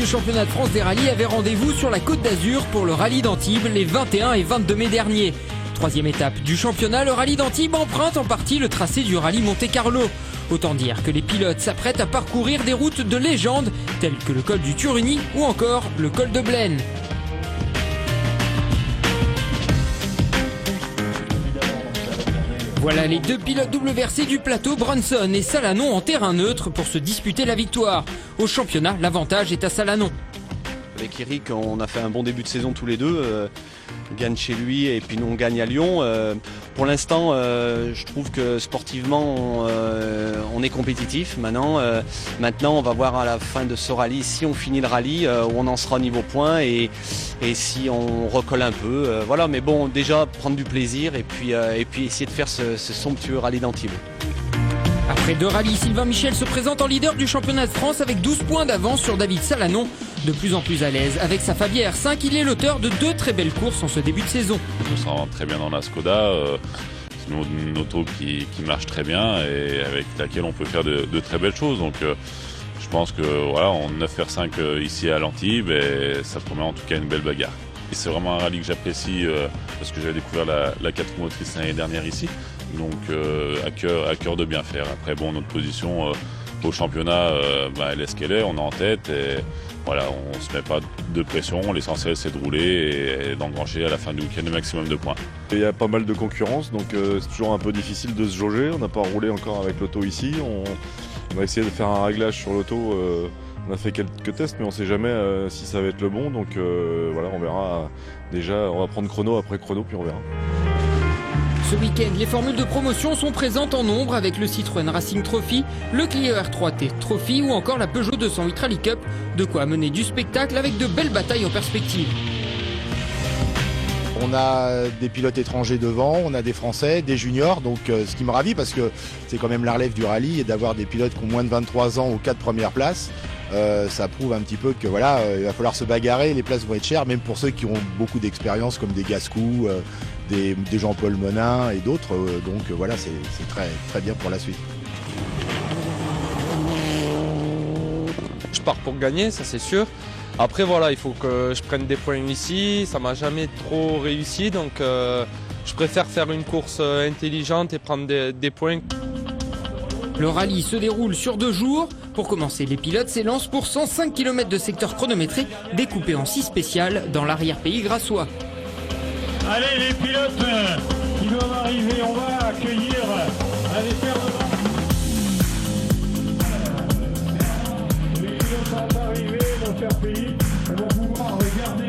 du championnat de France des rallyes avait rendez-vous sur la Côte d'Azur pour le rallye d'Antibes les 21 et 22 mai derniers. Troisième étape du championnat, le rallye d'Antibes emprunte en partie le tracé du rallye Monte-Carlo. Autant dire que les pilotes s'apprêtent à parcourir des routes de légende telles que le col du Turini ou encore le col de Blaine. Voilà les deux pilotes double versés du plateau, Brunson et Salanon en terrain neutre pour se disputer la victoire. Au championnat, l'avantage est à Salanon. Avec Eric, on a fait un bon début de saison tous les deux. Il gagne chez lui et puis nous on gagne à Lyon. Pour l'instant, je trouve que sportivement, on est compétitif. Maintenant, on va voir à la fin de ce rallye si on finit le rallye, où on en sera au niveau points et si on recolle un peu. Voilà, mais bon, déjà prendre du plaisir et puis essayer de faire ce somptueux rallye d'Antibes. Après deux rallyes, Sylvain Michel se présente en leader du championnat de France avec 12 points d'avance sur David Salanon. De plus en plus à l'aise avec sa Fabia R5, il est l'auteur de deux très belles courses en ce début de saison. Je me sens très bien dans la Skoda, c'est une auto qui marche très bien et avec laquelle on peut faire de très belles choses. Donc je pense que voilà, on 9 R5 ici à l'Antibes et ça promet en tout cas une belle bagarre. Et c'est vraiment un rallye que j'apprécie parce que j'avais découvert la 4 motrice l'année dernière ici. Donc à cœur de bien faire. Après bon, notre position au championnat, elle est ce qu'elle est, on est en tête et voilà, on se met pas de pression, l'essentiel c'est de rouler et d'engranger à la fin du week-end le maximum de points. Il y a pas mal de concurrence, donc c'est toujours un peu difficile de se jauger. On n'a pas roulé encore avec l'auto ici. On va essayer de faire un réglage sur l'auto. On a fait quelques tests, mais on ne sait jamais si ça va être le bon. Donc voilà, on verra. Déjà, on va prendre chrono après chrono, puis on verra. Ce week-end, les formules de promotion sont présentes en nombre avec le Citroën Racing Trophy, le Clio R3T Trophy ou encore la Peugeot 208 Rally Cup. De quoi mener du spectacle avec de belles batailles en perspective. On a des pilotes étrangers devant, on a des Français, des juniors, donc ce qui me ravit parce que c'est quand même la relève du rallye et d'avoir des pilotes qui ont moins de 23 ans aux 4 premières places. Ça prouve un petit peu que voilà, il va falloir se bagarrer, les places vont être chères, même pour ceux qui ont beaucoup d'expérience comme des Gascous, des Jean-Paul Monin et d'autres. Donc voilà, c'est très, très bien pour la suite. Je pars pour gagner, ça c'est sûr. Après voilà, il faut que je prenne des points ici, ça m'a jamais trop réussi, donc je préfère faire une course intelligente et prendre des points. Le rallye se déroule sur 2 jours. Pour commencer, les pilotes s'élancent pour 105 km de secteur chronométré découpé en 6 spéciales dans l'arrière-pays grassois. Allez les pilotes qui doivent arriver, on va accueillir les paires de... Les pilotes vont arriver, vont faire pays, ils vont pouvoir regarder.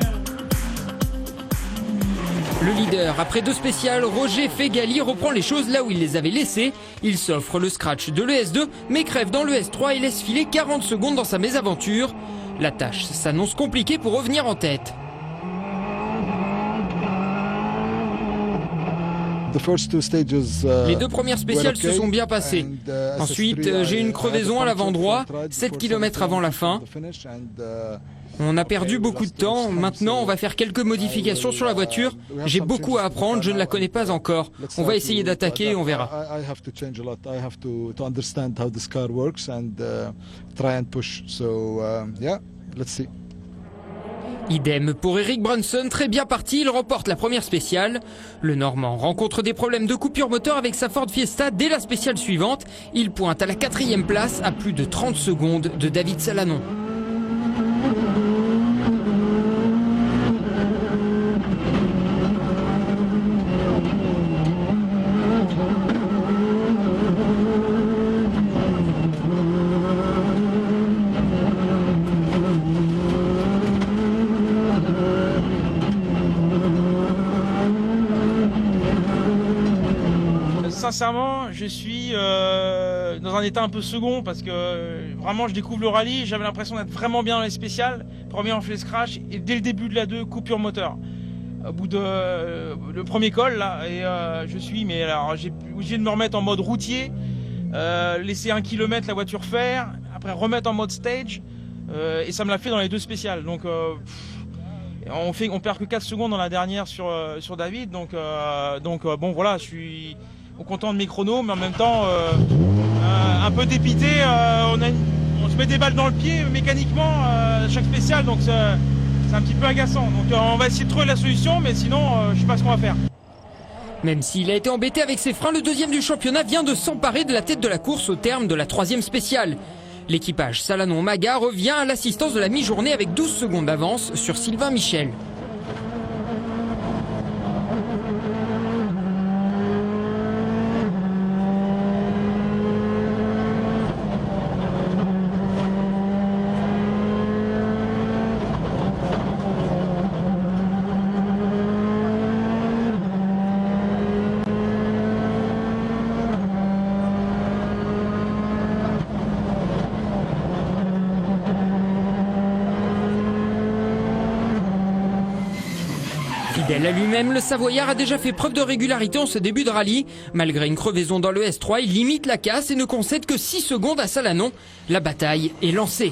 Le leader, après 2 spéciales, Roger Fegali reprend les choses là où il les avait laissées. Il s'offre le scratch de l'ES2, mais crève dans l'ES3 et laisse filer 40 secondes dans sa mésaventure. La tâche s'annonce compliquée pour revenir en tête. Les 2 premières spéciales se sont bien passées. Ensuite, j'ai une crevaison à l'avant droit, 7 km avant la fin. On a perdu beaucoup de temps. Maintenant, on va faire quelques modifications sur la voiture. J'ai beaucoup à apprendre, je ne la connais pas encore. On va essayer d'attaquer et on verra. Idem pour Eric Brunson, très bien parti, il remporte la première spéciale. Le Normand rencontre des problèmes de coupure moteur avec sa Ford Fiesta dès la spéciale suivante. Il pointe à la 4e place à plus de 30 secondes de David Salanon. Sincèrement, je suis dans un état un peu second parce que vraiment je découvre le rallye, j'avais l'impression d'être vraiment bien dans les spéciales. Première on fait le scratch et dès le début de la 2, coupure moteur. Au bout de le premier col là, et j'ai obligé de me remettre en mode routier, laisser 1 km la voiture faire, après remettre en mode stage, et ça me l'a fait dans les 2 spéciales. Donc on perd que 4 secondes dans la dernière sur David, donc bon voilà, je suis content de mes chronos, mais en même temps un peu dépité. se met des balles dans le pied mécaniquement chaque spécial, donc c'est un petit peu agaçant. Donc on va essayer de trouver la solution, mais sinon je sais pas ce qu'on va faire. Même s'il a été embêté avec ses freins, le deuxième du championnat vient de s'emparer de la tête de la course au terme de la troisième spéciale. L'équipage Salanon-Maga revient à l'assistance de la mi-journée avec 12 secondes d'avance sur Sylvain Michel. Fidèle à lui-même, le Savoyard a déjà fait preuve de régularité en ce début de rallye. Malgré une crevaison dans le S3, il limite la casse et ne concède que 6 secondes à Salanon. La bataille est lancée.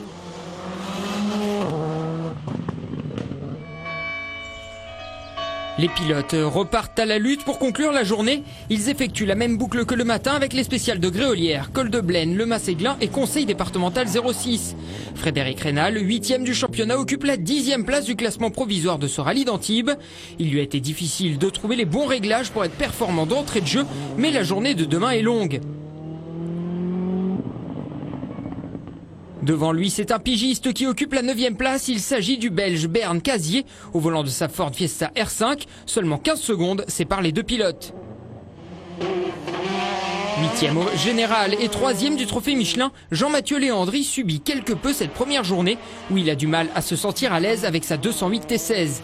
Les pilotes repartent à la lutte pour conclure la journée. Ils effectuent la même boucle que le matin avec les spéciales de Gréolière, Col de Blaine, Le Mas-Aiglin et Conseil départemental 06. Frédéric Reynal, 8e du championnat, occupe la 10e place du classement provisoire de ce rallye d'Antibes. Il lui a été difficile de trouver les bons réglages pour être performant d'entrée de jeu, mais la journée de demain est longue. Devant lui, c'est un pigiste qui occupe la 9e place. Il s'agit du Belge Bernd Casier, au volant de sa Ford Fiesta R5. Seulement 15 secondes séparent les deux pilotes. 8e au général et 3e du trophée Michelin, Jean-Mathieu Léandri subit quelque peu cette première journée où il a du mal à se sentir à l'aise avec sa 208 T16.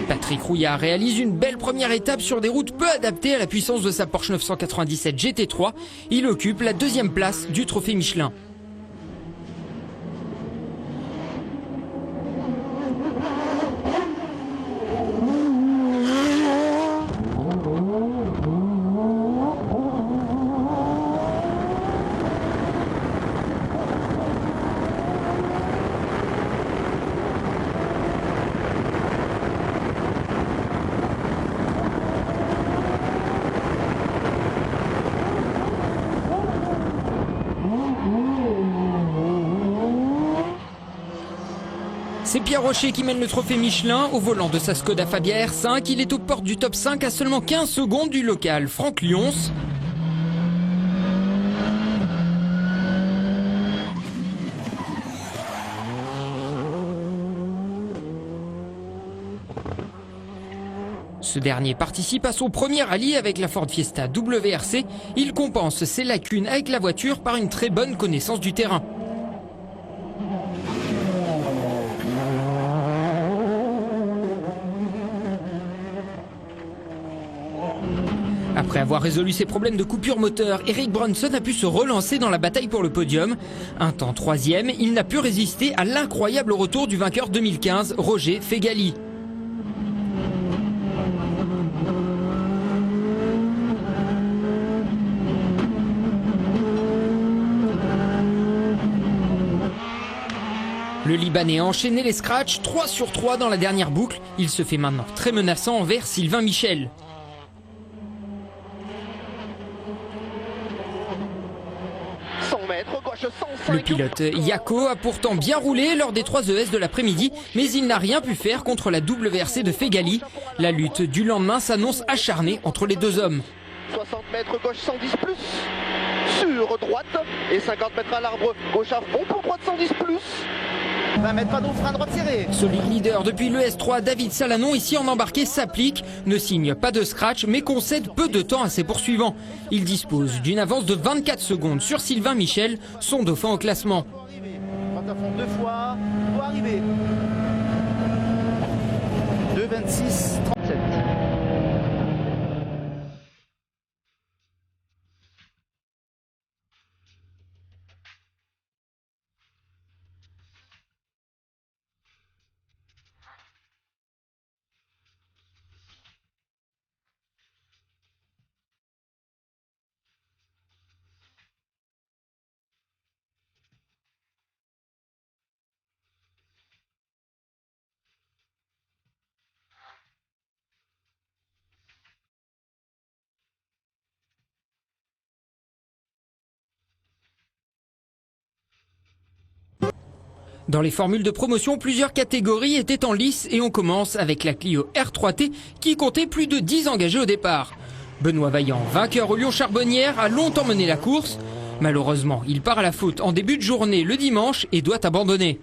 Patrick Rouillard réalise une belle première étape sur des routes peu adaptées à la puissance de sa Porsche 997 GT3. Il occupe la 2e place du trophée Michelin. C'est Pierre Rocher qui mène le trophée Michelin au volant de sa Skoda Fabia R5. Il est aux portes du top 5 à seulement 15 secondes du local Franck Lyons. Ce dernier participe à son premier rallye avec la Ford Fiesta WRC. Il compense ses lacunes avec la voiture par une très bonne connaissance du terrain. Après avoir résolu ses problèmes de coupure moteur, Eric Brunson a pu se relancer dans la bataille pour le podium. Un temps 3e, il n'a pu résister à l'incroyable retour du vainqueur 2015, Roger Fegali. Le Libanais a enchaîné les scratchs 3 sur 3 dans la dernière boucle. Il se fait maintenant très menaçant envers Sylvain Michel. Le pilote Yako a pourtant bien roulé lors des 3 ES de l'après-midi, mais il n'a rien pu faire contre la WRC de Fegali. La lutte du lendemain s'annonce acharnée entre les deux hommes. 60 mètres gauche 110 plus sur droite et 50 mètres à l'arbre gauche à fond pour droite 110 plus. 20 mètres pas de frein droite serré. Solide leader depuis le S3, David Salanon, ici en embarqué, s'applique, ne signe pas de scratch mais concède peu de temps à ses poursuivants. Il dispose d'une avance de 24 secondes sur Sylvain Michel, son dauphin au classement. Droite à fond 2 fois, doit arriver. 2,26, 37. Dans les formules de promotion, plusieurs catégories étaient en lice et on commence avec la Clio R3T qui comptait plus de 10 engagés au départ. Benoît Vaillant, vainqueur au Lyon-Charbonnières, a longtemps mené la course. Malheureusement, il part à la faute en début de journée le dimanche et doit abandonner.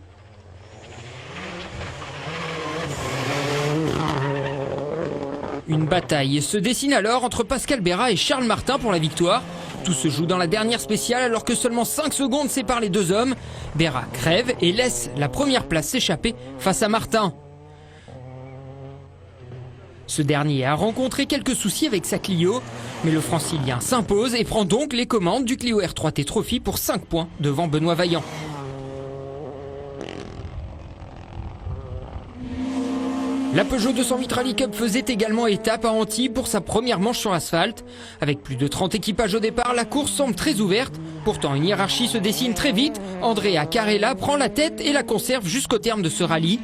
Une bataille se dessine alors entre Pascal Berra et Charles Martin pour la victoire. Tout se joue dans la dernière spéciale alors que seulement 5 secondes séparent les deux hommes. Berra crève et laisse la première place s'échapper face à Martin. Ce dernier a rencontré quelques soucis avec sa Clio, mais le francilien s'impose et prend donc les commandes du Clio R3T Trophy pour 5 points devant Benoît Vaillant. La Peugeot 208 Rally Cup faisait également étape à Antibes pour sa première manche sur asphalte. Avec plus de 30 équipages au départ, la course semble très ouverte. Pourtant, une hiérarchie se dessine très vite. Andrea Carella prend la tête et la conserve jusqu'au terme de ce rallye.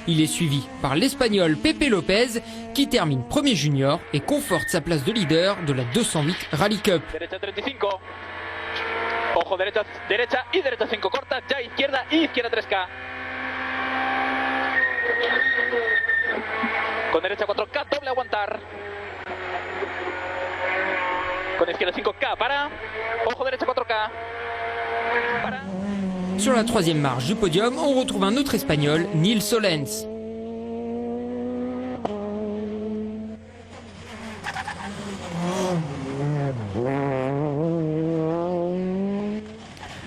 Il est suivi par l'Espagnol Pepe Lopez qui termine premier junior et conforte sa place de leader de la 208 Rally Cup. Ojo, derecha y derecha 5 corta, ya izquierda y izquierda 3K. Con derecha 4K, doble aguantar. Con izquierda 5K, para. Ojo, derecha 4K. Para. Sur la troisième marche du podium, on retrouve un autre Espagnol, Nils Solens.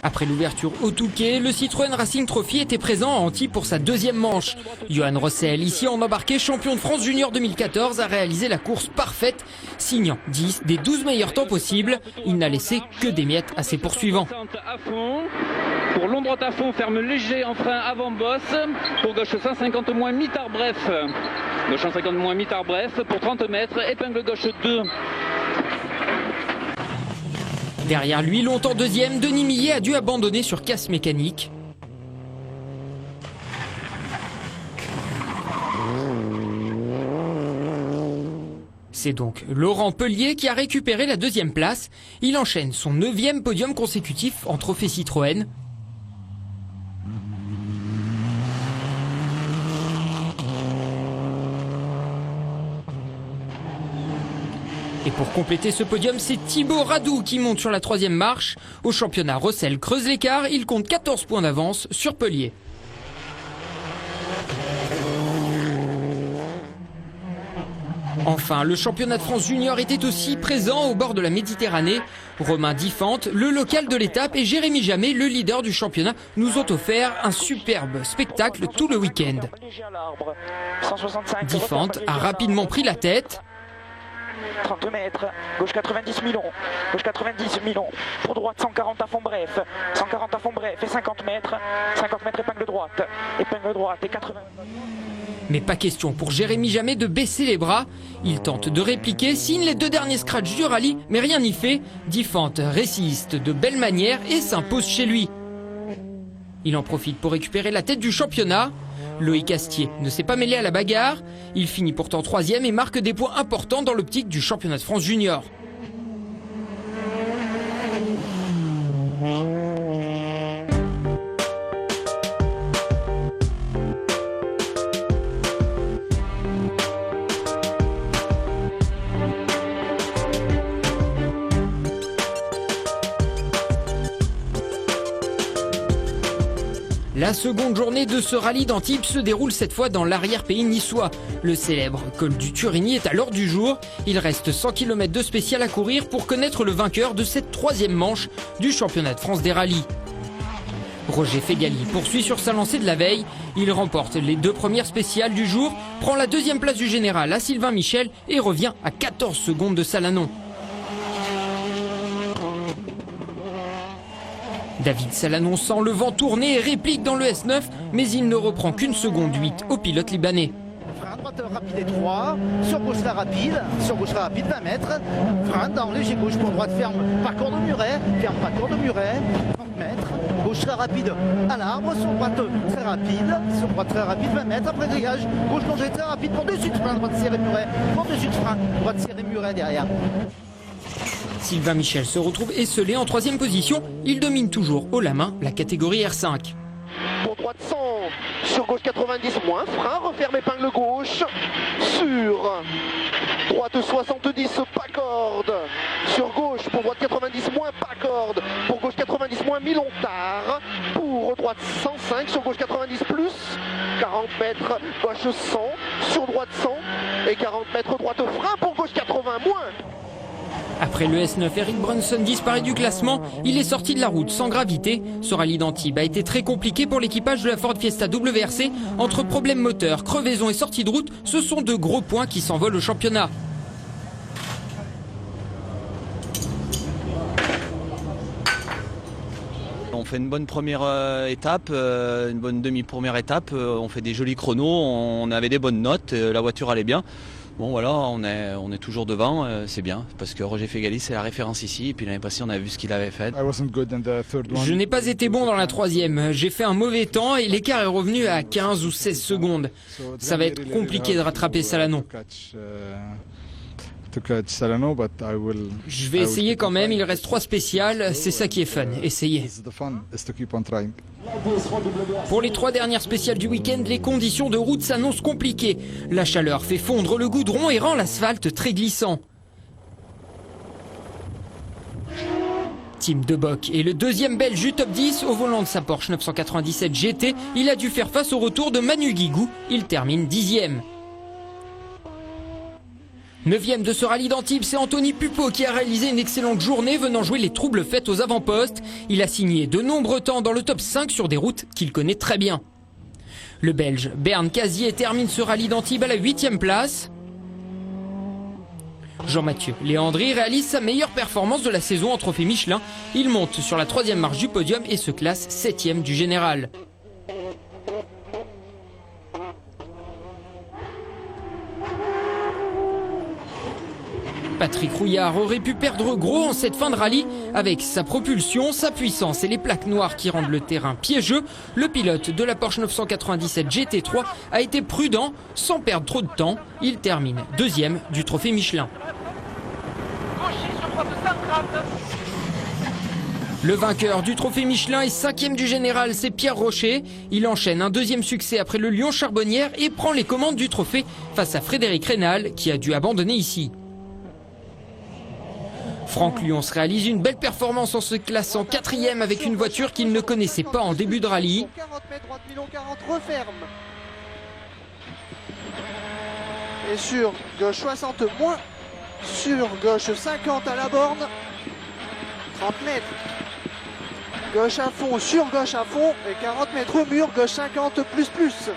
Après l'ouverture au Touquet, le Citroën Racing Trophy était présent à Antibes pour sa deuxième manche. Johan Rossel, ici en embarqué, champion de France Junior 2014, a réalisé la course parfaite, signant 10 des 12 meilleurs temps possibles. Il n'a laissé que des miettes à ses poursuivants. Pour long droite à fond, ferme léger en frein avant bosse. Pour gauche 150 moins mi-tard bref. Gauche 150 moins mi-tard bref. Pour 30 mètres, épingle gauche 2. Derrière lui, longtemps deuxième, Denis Millet a dû abandonner sur casse mécanique. C'est donc Laurent Pellier qui a récupéré la deuxième place. Il enchaîne son 9e podium consécutif en trophée Citroën. Et pour compléter ce podium, c'est Thibaut Radou qui monte sur la troisième marche. Au championnat, Rossel creuse l'écart, il compte 14 points d'avance sur Pellier. Enfin, le championnat de France junior était aussi présent au bord de la Méditerranée. Romain Diffante, le local de l'étape, et Jérémy Jamet, le leader du championnat, nous ont offert un superbe spectacle tout le week-end. Diffante a rapidement pris la tête. 32 mètres, gauche 90 Milon, gauche 90 Milon, pour droite 140 à fond bref, 140 à fond bref et 50 mètres épingle droite et 80. Mais pas question pour Jérémy Jamet de baisser les bras. Il tente de répliquer, signe les 2 derniers scratchs du rallye, mais rien n'y fait. Diffante résiste de belle manière et s'impose chez lui. Il en profite pour récupérer la tête du championnat. Loïc Astier ne s'est pas mêlé à la bagarre. Il finit pourtant 3e et marque des points importants dans l'optique du championnat de France junior. La seconde journée de ce rallye d'Antibes se déroule cette fois dans l'arrière-pays niçois. Le célèbre col du Turini est à l'ordre du jour. Il reste 100 km de spécial à courir pour connaître le vainqueur de cette 3e manche du championnat de France des rallyes. Roger Fegali poursuit sur sa lancée de la veille. Il remporte les 2 premières spéciales du jour, prend la 2e place du général à Sylvain Michel et revient à 14 secondes de Salanon. David Salanon sent le vent tourner et réplique dans le S9, mais il ne reprend qu'une seconde 8 au pilote libanais. Frein droite rapide et droit, sur gauche très rapide, 20 mètres, frein dans léger gauche pour droite, ferme parcours de muret, 30 mètres, gauche très rapide à l'arbre, sur droite très rapide, 20 mètres, après grillage, gauche plongée très rapide pour dessus de frein, droite serré muret, pour dessus de frein, droite serré muret derrière. Sylvain Michel se retrouve esselé en 3e position. Il domine toujours haut la main la catégorie R5. pour droite 100, sur gauche 90 moins, frein, referme épingle gauche, sur droite 70, pas corde, sur gauche pour droite 90 moins, pas corde, pour gauche 90 moins, mi-long-tard, pour droite 105, sur gauche 90 plus, 40 mètres, gauche 100, sur droite 100, et 40 mètres droite frein, pour gauche 80 moins. Après le S9, Eric Brunson disparaît du classement. Il est sorti de la route sans gravité. Ce rallye d'Antibes a été très compliqué pour l'équipage de la Ford Fiesta WRC. Entre problèmes moteurs, crevaison et sortie de route, ce sont de gros points qui s'envolent au championnat. On fait une bonne première étape, une bonne demi-première étape. On fait des jolis chronos, on avait des bonnes notes, la voiture allait bien. Bon voilà, on est toujours devant, c'est bien, parce que Roger Fegali c'est la référence ici, et puis l'année passée on a vu ce qu'il avait fait. Je n'ai pas été bon dans la troisième, j'ai fait un mauvais temps et l'écart est revenu à 15 ou 16 secondes. Ça va être compliqué de rattraper Salanon. Je vais essayer quand même, il reste 3 spéciales, c'est ça qui est fun, essayez. Pour les 3 dernières spéciales du week-end, les conditions de route s'annoncent compliquées. La chaleur fait fondre le goudron et rend l'asphalte très glissant. Tim De Bock est le deuxième Belge du top 10 au volant de sa Porsche 997 GT. Il a dû faire face au retour de Manu Guigou, il termine 10e. 9e de ce rallye d'Antibes, c'est Anthony Pupo qui a réalisé une excellente journée venant jouer les troubles faits aux avant-postes. Il a signé de nombreux temps dans le top 5 sur des routes qu'il connaît très bien. Le Belge Bernd Casier termine ce rallye d'Antibes à la 8e place. Jean-Mathieu Léandri réalise sa meilleure performance de la saison en trophée Michelin. Il monte sur la 3e marche du podium et se classe 7e du général. Patrick Rouillard aurait pu perdre gros en cette fin de rallye. Avec sa propulsion, sa puissance et les plaques noires qui rendent le terrain piégeux, le pilote de la Porsche 997 GT3 a été prudent sans perdre trop de temps. Il termine 2e du trophée Michelin. Le vainqueur du trophée Michelin et 5e du général, c'est Pierre Rocher. Il enchaîne un 2e succès après le Lyon Charbonnière et prend les commandes du trophée face à Frédéric Reynal qui a dû abandonner ici. Franck Lyons réalise une belle performance en se classant 4e avec une voiture qu'il ne connaissait pas en début de rallye. 40 mètres, droite, mi-long, 40, referme. Et sur gauche 60 moins, sur gauche 50 à la borne, 30 mètres. Gauche à fond, sur gauche à fond, et 40 mètres au mur, gauche 50 plus plus.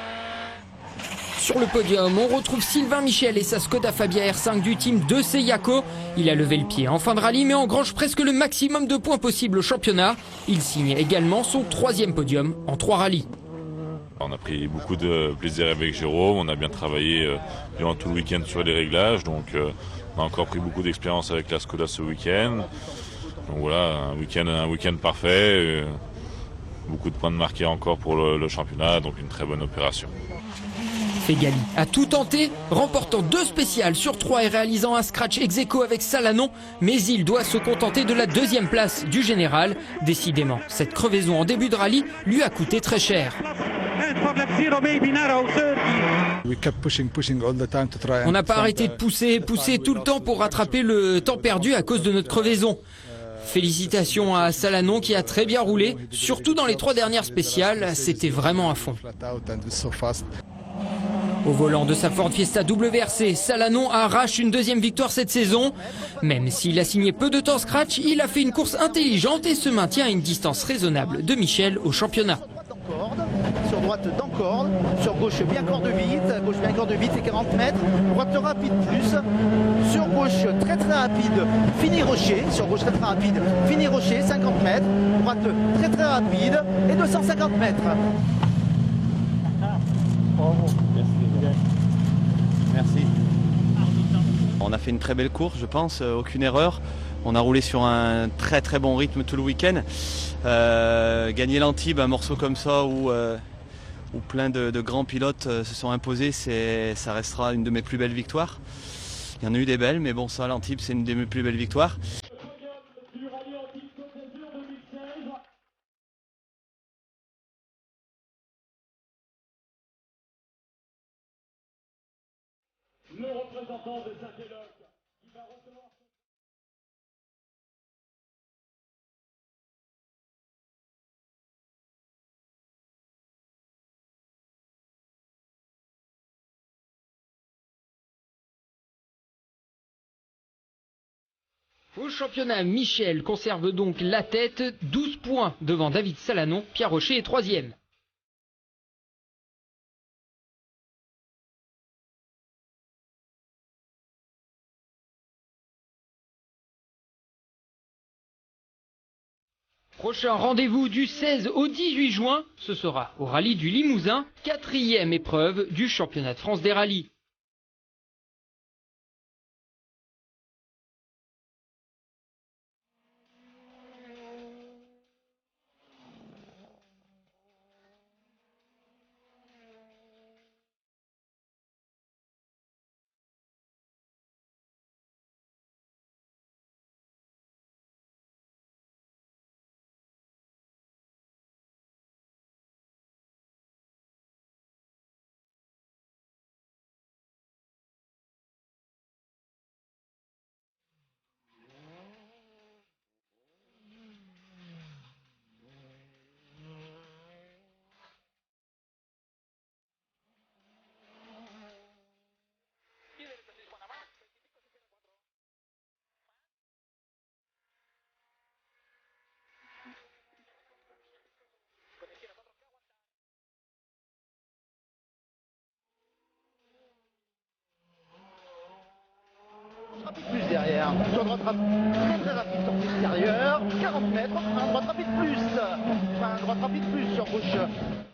Sur le podium, on retrouve Sylvain Michel et sa Skoda Fabia R5 du team de Seyako. Il a levé le pied en fin de rallye mais engrange presque le maximum de points possible au championnat. Il signe également son 3e podium en 3 rallyes. On a pris beaucoup de plaisir avec Jérôme, on a bien travaillé durant tout le week-end sur les réglages, donc on a encore pris beaucoup d'expérience avec la Skoda ce week-end. Donc voilà, un week-end parfait, beaucoup de points de marqués encore pour le championnat, donc une très bonne opération. Fegali a tout tenté, remportant 2 spéciales sur 3 et réalisant un scratch ex-aequo avec Salanon, mais il doit se contenter de la 2e place du général. Décidément, cette crevaison en début de rallye lui a coûté très cher. On n'a pas arrêté de pousser tout le temps pour rattraper le temps perdu à cause de notre crevaison. Félicitations à Salanon qui a très bien roulé, surtout dans les 3 dernières spéciales, c'était vraiment à fond. Au volant de sa Ford Fiesta WRC, Salanon arrache une 2e victoire cette saison. Même s'il a signé peu de temps scratch, il a fait une course intelligente et se maintient à une distance raisonnable de Michel au championnat. Sur droite d'encorde, sur gauche bien corde vite, c'est 40 mètres, droite rapide plus, sur gauche très rapide, fini Rocher, sur gauche très rapide, fini Rocher, 50 mètres, droite très rapide et 250 mètres. Merci. On a fait une très belle course, je pense, aucune erreur. On a roulé sur un très très bon rythme tout le week-end. Gagner l'Antibes, un morceau comme ça où plein de grands pilotes se sont imposés, ça restera une de mes plus belles victoires. Il y en a eu des belles, mais bon, ça, l'Antibes, c'est une de mes plus belles victoires. Au championnat, Michel conserve donc la tête, 12 points devant David Salanon. Pierre Rocher est 3e. Prochain rendez-vous du 16 au 18 juin, ce sera au rallye du Limousin, 4e épreuve du championnat de France des rallyes. Plus derrière, sur droite rapide, très rapide sur l'extérieur, 40 mètres, un droite rapide plus, enfin un droite rapide plus sur gauche.